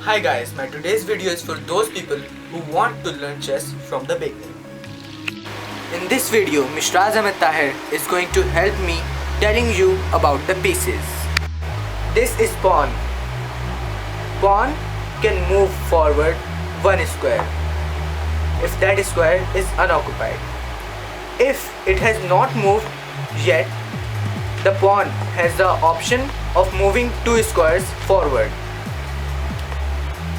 Hi guys, my today's video is for those people who want to learn chess from the beginning. In this video, Mishraz Ahmed Tahir is going to help me telling you about the pieces. This is pawn. Pawn can move forward one square if that square is unoccupied. If it has not moved yet, the pawn has the option of moving two squares forward.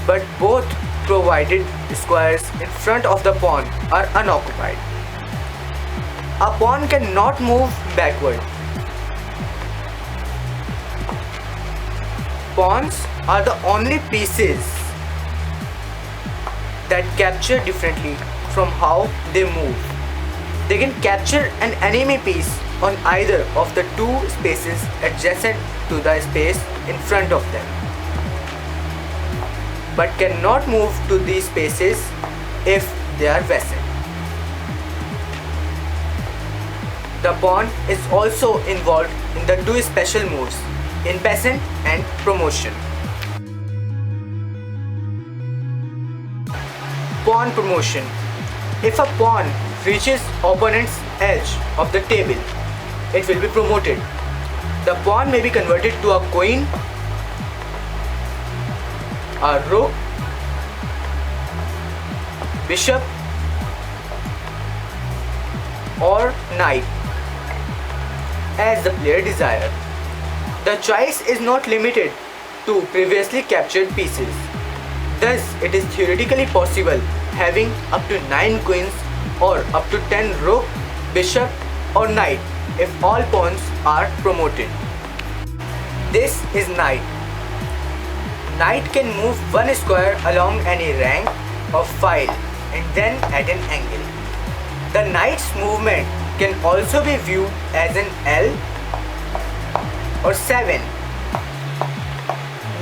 But both provided squares in front of the pawn are unoccupied. A pawn cannot move backward. Pawns are the only pieces that capture differently from how they move. They can capture an enemy piece on either of the two spaces adjacent to the space in front of them, but cannot move to these spaces if they are vacant. The pawn is also involved in the two special moves, in peasant and promotion. Pawn promotion. If a pawn reaches opponent's edge of the table, it will be promoted. The pawn may be converted to a queen, a rook, bishop, or knight as the player desires. The choice is not limited to previously captured pieces. Thus, it is theoretically possible having up to 9 queens or up to 10 rook, bishop, or knight if all pawns are promoted. This is knight. Knight can move one square along any rank or file and then at an angle. The knight's movement can also be viewed as an L or 7,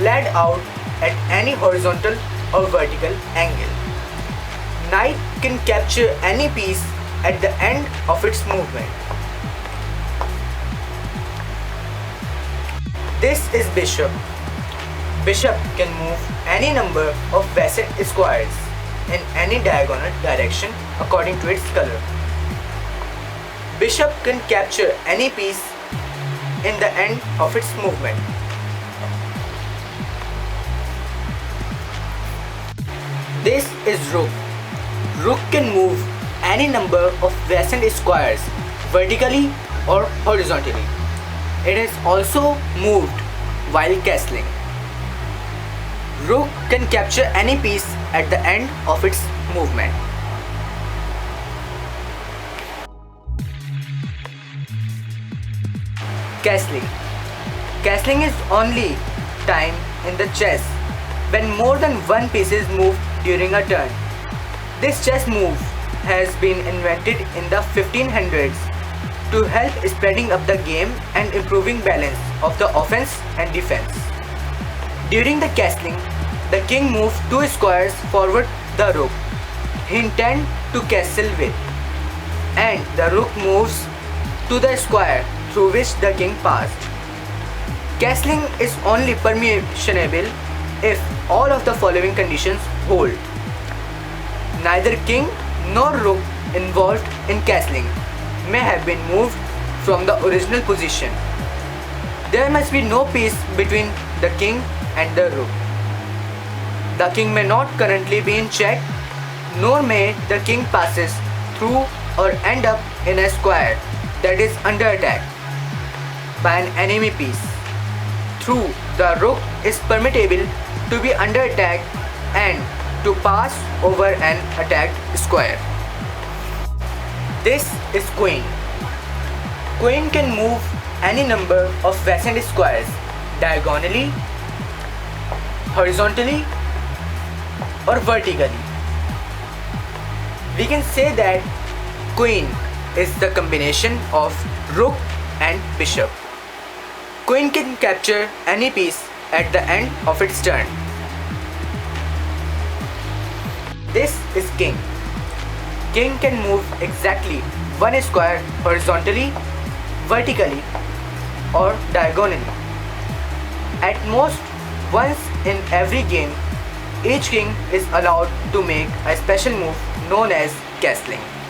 laid out at any horizontal or vertical angle. Knight can capture any piece at the end of its movement. This is bishop. Bishop can move any number of vacant squares in any diagonal direction according to its color. Bishop can capture any piece in the end of its movement. This is rook. Rook can move any number of vacant squares vertically or horizontally. It is also moved while castling. Rook can capture any piece at the end of its movement. Castling. Castling is only time in the chess when more than one piece is moved during a turn. This chess move has been invented in the 1500s to help spreading up the game and improving balance of the offense and defense. During the castling, the king moves two squares forward the rook he intends to castle with, and the rook moves to the square through which the king passed. Castling is only permissionable if all of the following conditions hold. Neither king nor rook involved in castling may have been moved from the original position. There must be no piece between the king and the rook. The king may not currently be in check, nor may the king passes through or end up in a square that is under attack by an enemy piece. Through the rook is permissible to be under attack and to pass over an attacked square. This is queen. Queen can move any number of vacant squares diagonally, horizontally, or vertically. We can say that queen is the combination of rook and bishop. Queen can capture any piece at the end of its turn. This is king. King can move exactly one square horizontally, vertically, or diagonally. At most once in every game, Each king is allowed to make a special move known as castling.